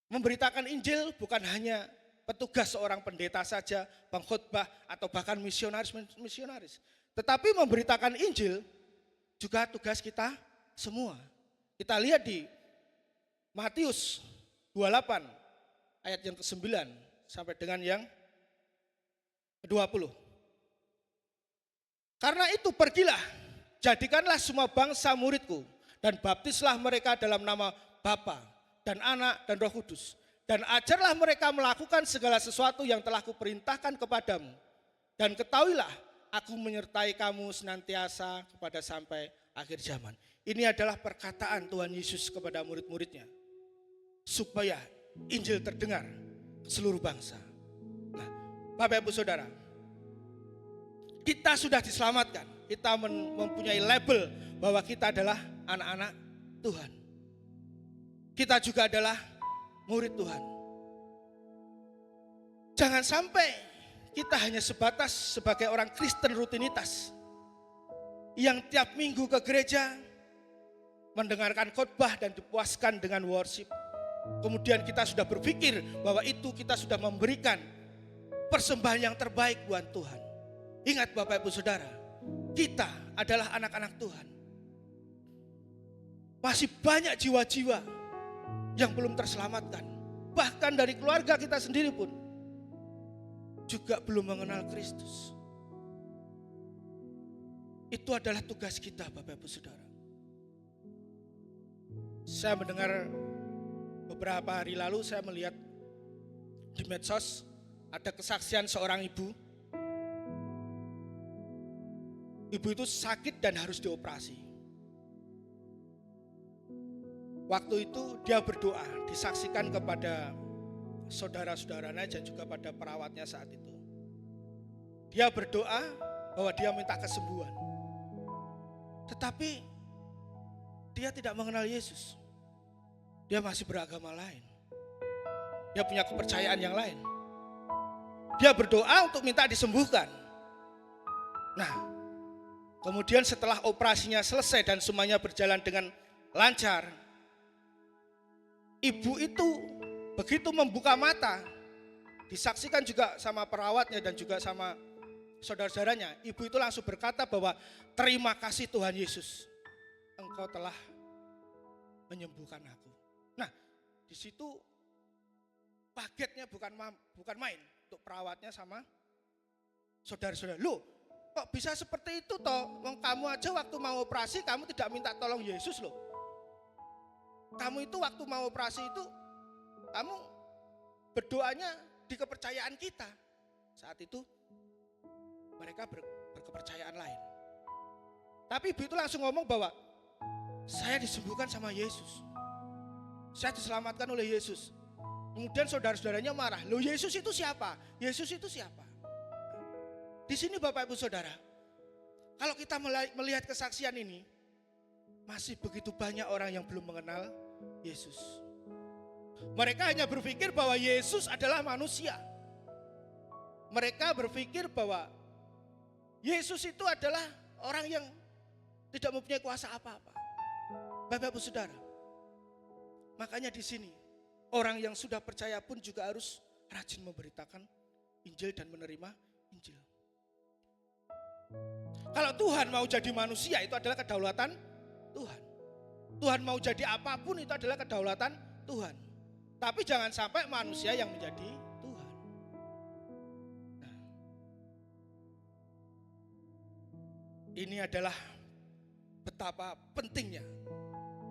Memberitakan Injil bukan hanya petugas seorang pendeta saja, pengkhotbah atau bahkan misionaris. Tetapi memberitakan Injil juga tugas kita semua. Kita lihat di Matius 28 ayat yang ke-9 sampai dengan yang ke-20. Karena itu pergilah, jadikanlah semua bangsa muridku, dan baptislah mereka dalam nama Bapa dan Anak dan Roh Kudus. Dan ajarlah mereka melakukan segala sesuatu yang telah kuperintahkan kepadamu. Dan ketahuilah, aku menyertai kamu senantiasa kepada sampai akhir zaman. Ini adalah perkataan Tuhan Yesus kepada murid-muridnya, supaya Injil terdengar ke seluruh bangsa. Nah, Bapak Ibu Saudara, kita sudah diselamatkan. Kita mempunyai label bahwa kita adalah anak-anak Tuhan. Kita juga adalah murid Tuhan. Jangan sampai kita hanya sebatas sebagai orang Kristen rutinitas yang tiap minggu ke gereja, mendengarkan khotbah dan dipuaskan dengan worship. Kemudian kita sudah berpikir bahwa itu kita sudah memberikan persembahan yang terbaik buat Tuhan. Ingat Bapak Ibu Saudara, kita adalah anak-anak Tuhan. Masih banyak jiwa-jiwa yang belum terselamatkan. Bahkan dari keluarga kita sendiri pun juga belum mengenal Kristus. Itu adalah tugas kita Bapak Ibu Saudara. Saya mendengar beberapa hari lalu, saya melihat di medsos ada kesaksian seorang ibu. Ibu itu sakit dan harus dioperasi. Waktu itu dia berdoa, disaksikan kepada saudara-saudaranya dan juga pada perawatnya saat itu. Dia berdoa bahwa dia minta kesembuhan. Tetapi dia tidak mengenal Yesus. Dia masih beragama lain. Dia punya kepercayaan yang lain. Dia berdoa untuk minta disembuhkan. Nah, kemudian setelah operasinya selesai dan semuanya berjalan dengan lancar, ibu itu begitu membuka mata, disaksikan juga sama perawatnya dan juga sama saudara-saudaranya, ibu itu langsung berkata bahwa terima kasih Tuhan Yesus, Engkau telah menyembuhkan aku. Nah, di situ kagetnya bukan main untuk perawatnya sama saudara-saudara. Loh, kok bisa seperti itu toh? Wong kamu aja waktu mau operasi kamu tidak minta tolong Yesus loh. Kamu itu waktu mau operasi itu kamu berdoanya di kepercayaan kita. Saat itu mereka berkepercayaan lain. Tapi ibu itu langsung ngomong bahwa saya disembuhkan sama Yesus. Saya diselamatkan oleh Yesus. Kemudian saudara-saudaranya marah. Loh, Yesus itu siapa? Yesus itu siapa? Di sini Bapak Ibu Saudara, kalau kita melihat kesaksian ini, masih begitu banyak orang yang belum mengenal Yesus. Mereka hanya berpikir bahwa Yesus adalah manusia. Mereka berpikir bahwa Yesus itu adalah orang yang tidak mempunyai kuasa apa-apa. Bapak Ibu Saudara, makanya di sini orang yang sudah percaya pun juga harus rajin memberitakan Injil dan menerima Injil. Kalau Tuhan mau jadi manusia itu adalah kedaulatan Tuhan. Tuhan mau jadi apapun itu adalah kedaulatan Tuhan. Tapi jangan sampai manusia yang menjadi Tuhan. Nah, ini adalah betapa pentingnya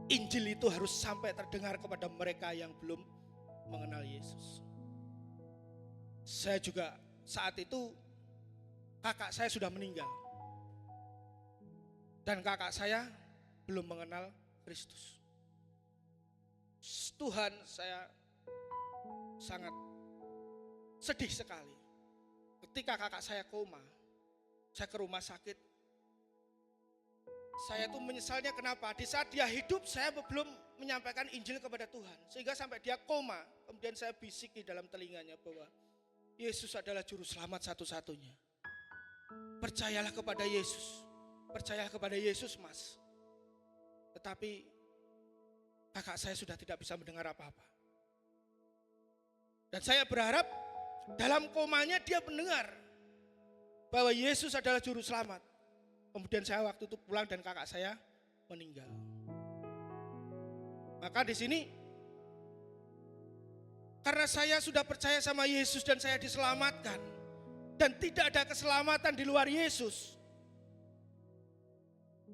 Injil itu harus sampai terdengar kepada mereka yang belum mengenal Yesus. Saya juga saat itu kakak saya sudah meninggal. Dan kakak saya belum mengenal Kristus. Tuhan, saya sangat sedih sekali. Ketika kakak saya koma, saya ke rumah sakit. Saya tuh menyesalnya kenapa? Di saat dia hidup saya belum menyampaikan Injil kepada Tuhan. Sehingga sampai dia koma, kemudian saya bisiki dalam telinganya bahwa Yesus adalah juru selamat satu-satunya. Percayalah kepada Yesus. Percayalah kepada Yesus, Mas. Tetapi kakak saya sudah tidak bisa mendengar apa-apa. Dan saya berharap dalam komanya dia mendengar bahwa Yesus adalah juru selamat. Kemudian saya waktu itu pulang dan kakak saya meninggal. Maka di sini karena saya sudah percaya sama Yesus dan saya diselamatkan dan tidak ada keselamatan di luar Yesus,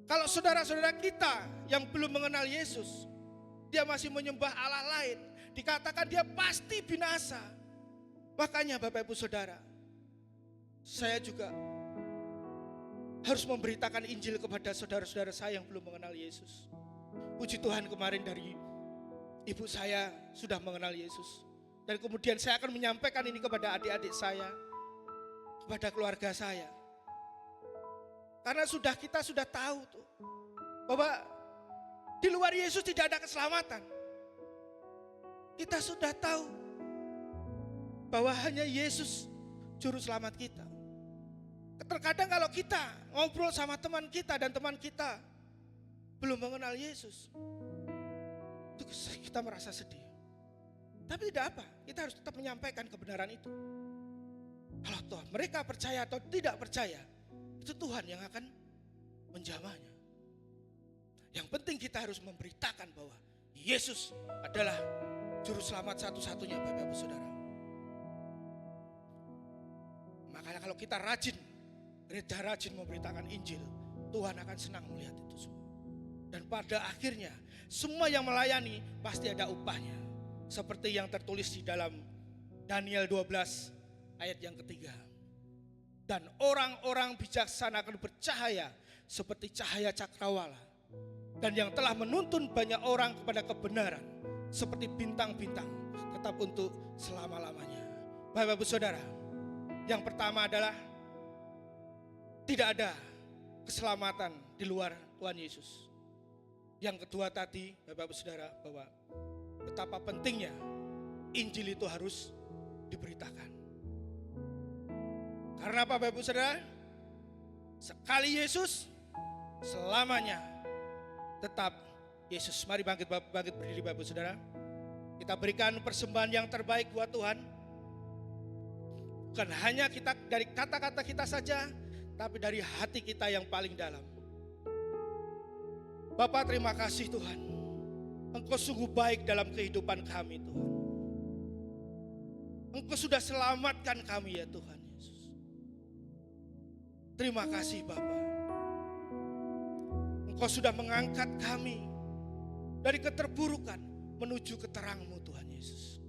Kalau saudara-saudara kita yang belum mengenal Yesus, dia masih menyembah Allah lain, dikatakan dia pasti binasa. Makanya Bapak Ibu Saudara, saya juga harus memberitakan Injil kepada saudara-saudara saya yang belum mengenal Yesus. Puji Tuhan, kemarin dari ibu saya sudah mengenal Yesus. Dan kemudian saya akan menyampaikan ini kepada adik-adik saya, kepada keluarga saya. Karena kita sudah tahu tuh, bahwa di luar Yesus tidak ada keselamatan. Kita sudah tahu bahwa hanya Yesus juru selamat kita. Terkadang kalau kita ngobrol sama teman kita dan teman kita belum mengenal Yesus, itu kita merasa sedih. Tapi tidak apa, kita harus tetap menyampaikan kebenaran itu. Kalau toh mereka percaya atau tidak percaya, itu Tuhan yang akan menjamahnya. Yang penting kita harus memberitakan bahwa Yesus adalah juru selamat satu-satunya, Bapak Ibu Saudara. Makanya kalau kita rajin memberitakan Injil, Tuhan akan senang melihat itu semua. Dan pada akhirnya semua yang melayani pasti ada upahnya. Seperti yang tertulis di dalam Daniel 12 ayat yang ketiga. Dan orang-orang bijaksana akan bercahaya seperti cahaya cakrawala. Dan yang telah menuntun banyak orang kepada kebenaran seperti bintang-bintang, tetap untuk selama-lamanya. Bapak Ibu Saudara, yang pertama adalah tidak ada keselamatan di luar Tuhan Yesus. Yang kedua tadi, Bapak Ibu Saudara, bahwa betapa pentingnya Injil itu harus diberitakan. Karena apa, Bapak Ibu Saudara? Sekali Yesus, selamanya tetap Yesus. Mari bangkit berdiri, Bapak Ibu Saudara. Kita berikan persembahan yang terbaik buat Tuhan. Bukan hanya kita dari kata-kata kita saja, tapi dari hati kita yang paling dalam. Bapak, terima kasih Tuhan. Engkau sungguh baik dalam kehidupan kami, Tuhan. Engkau sudah selamatkan kami, ya Tuhan Yesus. Terima kasih Bapak. Engkau sudah mengangkat kami dari keterburukan menuju ke terang-Mu, Tuhan Yesus.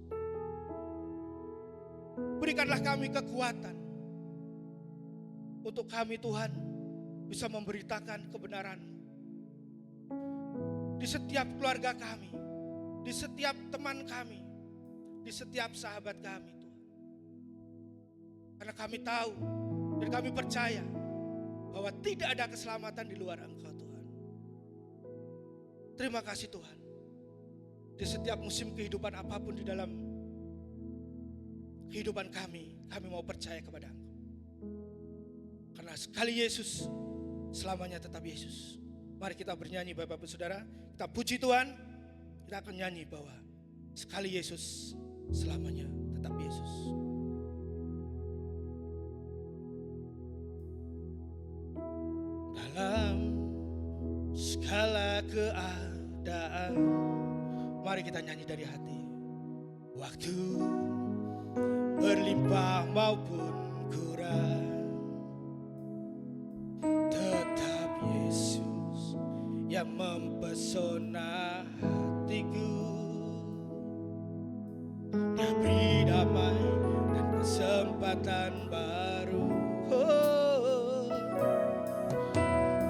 Berikanlah kami kekuatan untuk kami, Tuhan, bisa memberitakan kebenaran-Mu di setiap keluarga kami, di setiap teman kami, di setiap sahabat kami, Tuhan. Karena kami tahu dan kami percaya bahwa tidak ada keselamatan di luar Engkau, Tuhan. Terima kasih Tuhan. Di setiap musim kehidupan apapun di dalam kehidupan kami mau percaya kepada Engkau. Karena sekali Yesus, selamanya tetap Yesus. Mari kita bernyanyi, Bapak Ibu Saudara. Kita puji Tuhan. Kita akan nyanyi bahwa sekali Yesus, selamanya tetap Yesus. Dalam segala keadaan, mari kita nyanyi dari hati. Waktu berlimpah maupun kurang, tetap Yesus yang mempesona hatiku. Dia beri damai dan kesempatan baru.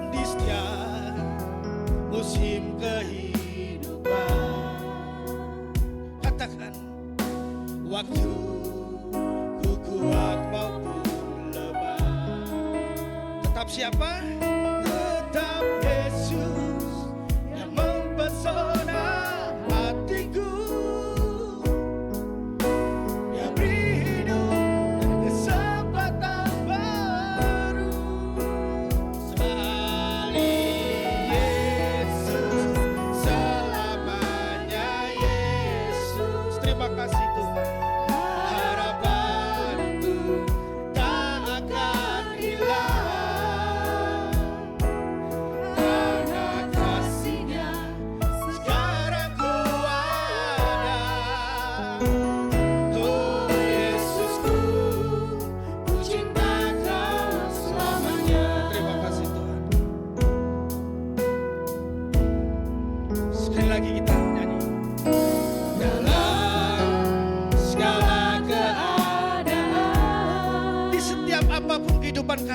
Di setiap musim kehidupan, katakan waktu ku kuat maupun lemah, tetap siapa? Tetap Yesus yang mempesona hatiku. Dia beri hidup dan kesempatan baru. Sekali Yesus, selamanya Yesus. Terima kasih Tuhan. Harapanku tak akan hilang.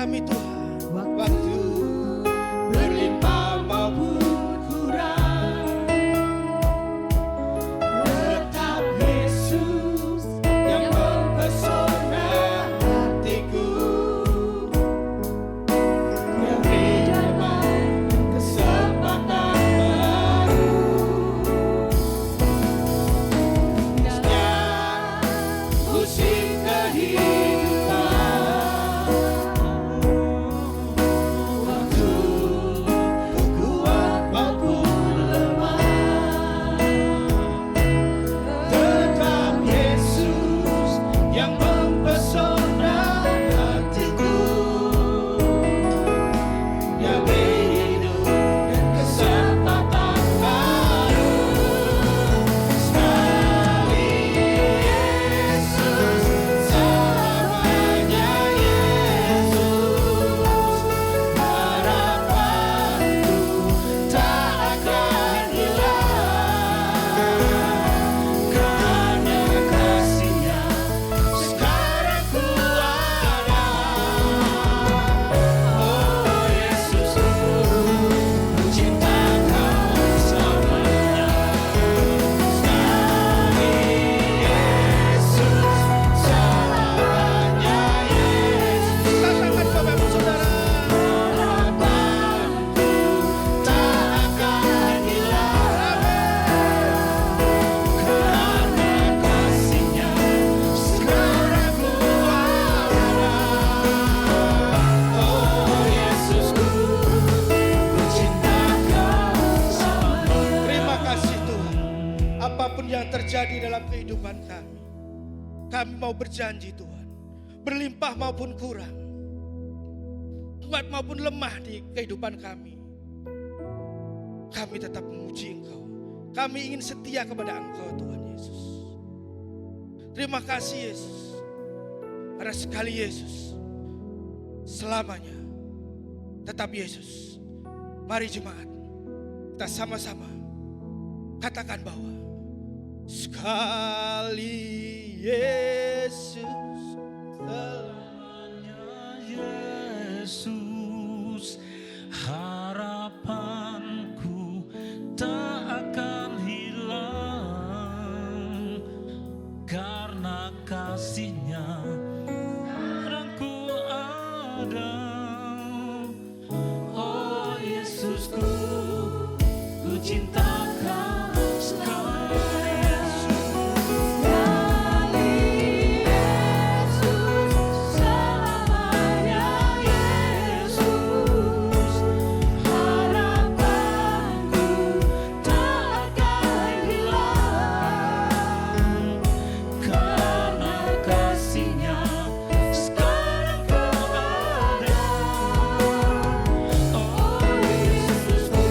kami Tuhan, waktu berlimpah maupun kurang, tetap Yesus yang mempesona hatiku. Yang terima kesempatan baru, setiap musim kehidupan, waktu kuat maupun lemah, tetap Yesus yang mempesona hatiku. Yang hidup dan kesempatan baru, sekali Yesus, selamanya Yesus. Harapanku tak akan hilang, karena kasih-Nya sekarang ku ada. Oh Yesusku, ku cinta Kau selamanya. Sekali Yesus, selamanya Yesus. Katakan Bapak Ibu Saudara, harapanku tak akan hilang, karena kasih-Nya sekarang ku ada. Oh Yesusku, ku cinta Kau selamanya. Terima kasih Tuhan. Apapun yang terjadi dalam kehidupan kami mau berjanji Tuhan, berlimpah maupun kurang, kuat maupun lemah di kehidupan kami tetap memuji Engkau. Kami ingin setia kepada Engkau Tuhan Yesus. Terima kasih Yesus, karena sekali Yesus, selamanya tetap Yesus. Mari jemaat, kita sama-sama katakan bahwa sekali Yesus, selamanya Yesus, harapanku tak akan hilang, karena kasih-Nya sekarang ku ada. Oh Yesusku, ku cinta Kau sekali Yesus. Selamanya Yesus, harapanku tak akan hilang, karena kasih-Nya sekarang ku ada. Oh Yesusku,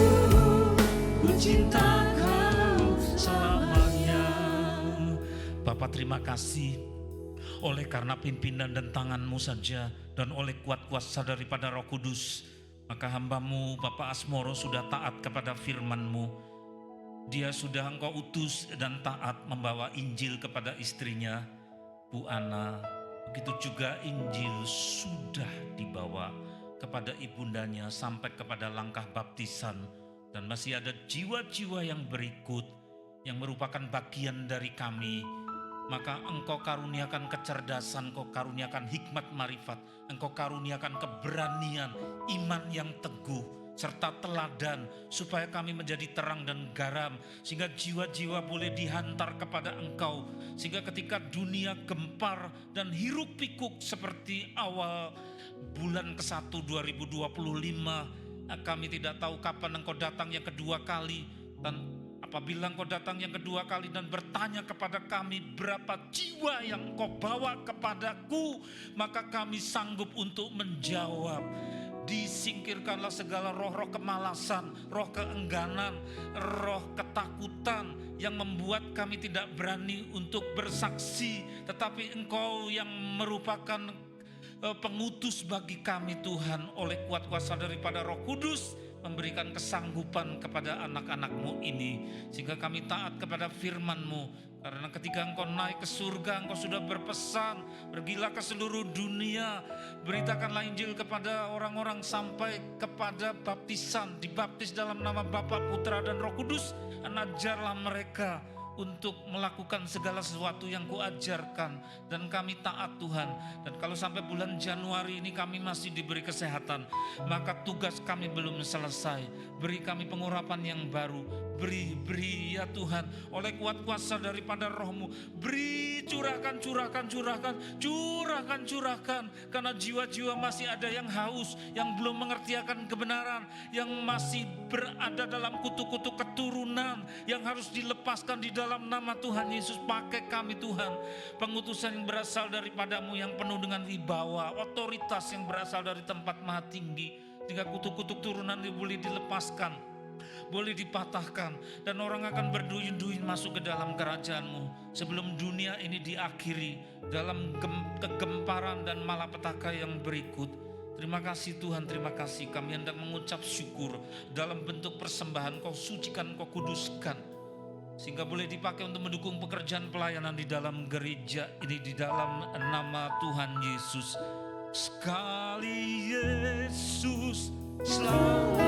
ku cinta Kau selamanya. Bapa, terima kasih oleh karena pimpinan dan tangan-Mu saja dan oleh kuat kuasa daripada Roh Kudus, maka hamba-Mu Bapak Asmoro sudah taat kepada firman-Mu. Dia sudah Engkau utus dan taat membawa Injil kepada istrinya Bu Ana. Begitu juga Injil sudah dibawa kepada ibundanya sampai kepada langkah baptisan. Dan masih ada jiwa-jiwa yang berikut yang merupakan bagian dari kami. Maka Engkau karuniakan kecerdasan, Engkau karuniakan hikmat marifat, Engkau karuniakan keberanian, iman yang teguh, serta teladan, supaya kami menjadi terang dan garam, sehingga jiwa-jiwa boleh dihantar kepada Engkau, sehingga ketika dunia gempar dan hiruk pikuk seperti awal bulan ke-1 2025, kami tidak tahu kapan Engkau datang yang kedua kali. Dan apabila Engkau datang yang kedua kali dan bertanya kepada kami berapa jiwa yang Engkau bawa kepadaku, maka kami sanggup untuk menjawab. Disingkirkanlah segala roh-roh kemalasan, roh keengganan, roh ketakutan yang membuat kami tidak berani untuk bersaksi. Tetapi Engkau yang merupakan pengutus bagi kami Tuhan oleh kuat kuasa daripada Roh Kudus, memberikan kesanggupan kepada anak-anak-Mu ini, sehingga kami taat kepada firman-Mu. Karena ketika Engkau naik ke surga, Engkau sudah berpesan, pergilah ke seluruh dunia, beritakanlah Injil kepada orang-orang sampai kepada baptisan, dibaptis dalam nama Bapa, Putra, dan Roh Kudus, dan ajarlah mereka untuk melakukan segala sesuatu yang Kuajarkan, dan kami taat Tuhan. Dan kalau sampai bulan Januari ini kami masih diberi kesehatan, maka tugas kami belum selesai. Beri kami pengurapan yang baru, beri ya Tuhan, oleh kuat kuasa daripada Roh-Mu, beri, curahkan, karena jiwa-jiwa masih ada yang haus, yang belum mengerti akan kebenaran, yang masih berada dalam kutu-kutu keturunan, yang harus dilepaskan di dalam nama Tuhan Yesus. Pakai kami Tuhan, pengutusan yang berasal daripada-Mu yang penuh dengan wibawa, otoritas yang berasal dari tempat maha tinggi, sehingga kutu-kutu turunan boleh dilepaskan, boleh dipatahkan, dan orang akan berduyun-duyun masuk ke dalam kerajaan-Mu sebelum dunia ini diakhiri dalam kegemparan dan malapetaka yang berikut. Terima kasih Tuhan, terima kasih. Kami hendak mengucap syukur dalam bentuk persembahan. Kau sucikan, Kau kuduskan, sehingga boleh dipakai untuk mendukung pekerjaan pelayanan di dalam gereja ini, di dalam nama Tuhan Yesus. Sekali Yesus selalu.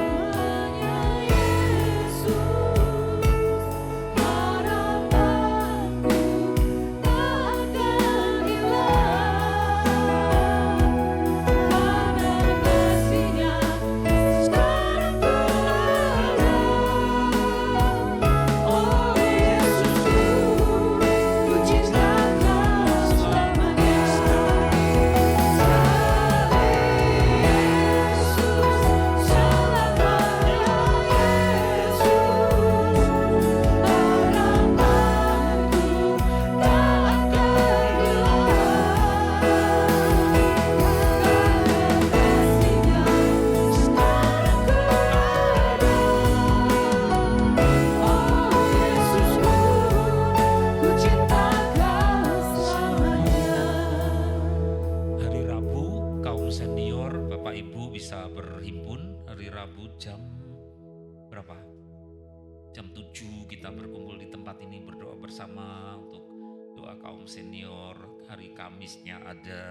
Kamisnya ada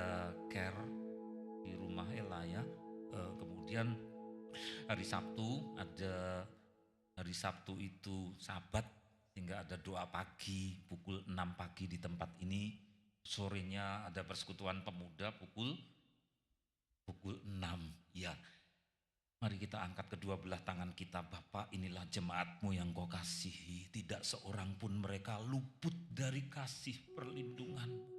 care di rumah Ella ya. Kemudian hari Sabtu itu Sabat, sehingga ada doa pagi pukul 6 pagi di tempat ini. Sorenya ada persekutuan pemuda pukul 6 ya. Mari kita angkat kedua belah tangan kita. Bapa, inilah jemaat-Mu yang Kau kasihi, tidak seorang pun mereka luput dari kasih perlindungan.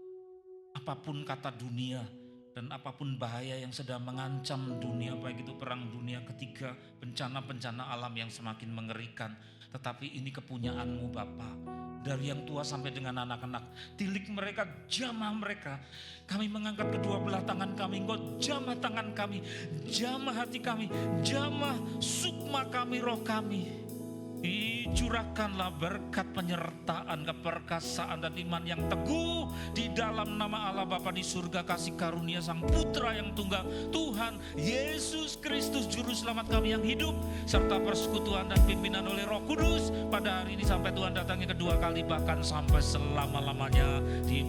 Apapun kata dunia dan apapun bahaya yang sedang mengancam dunia, baik itu perang dunia ketiga, bencana-bencana alam yang semakin mengerikan, tetapi ini kepunyaan-Mu Bapa. Dari yang tua sampai dengan anak-anak, tilik mereka, jamah mereka. Kami mengangkat kedua belah tangan kami, Engkau jamah tangan kami, jamah hati kami, jamah sukma kami, roh kami. Curahkanlah berkat penyertaan, keperkasaan dan iman yang teguh di dalam nama Allah Bapa di surga, kasih karunia Sang Putra yang tunggal, Tuhan Yesus Kristus Juru Selamat kami yang hidup, serta persekutuan dan pimpinan oleh Roh Kudus pada hari ini sampai Tuhan datangnya kedua kali, bahkan sampai selama-lamanya di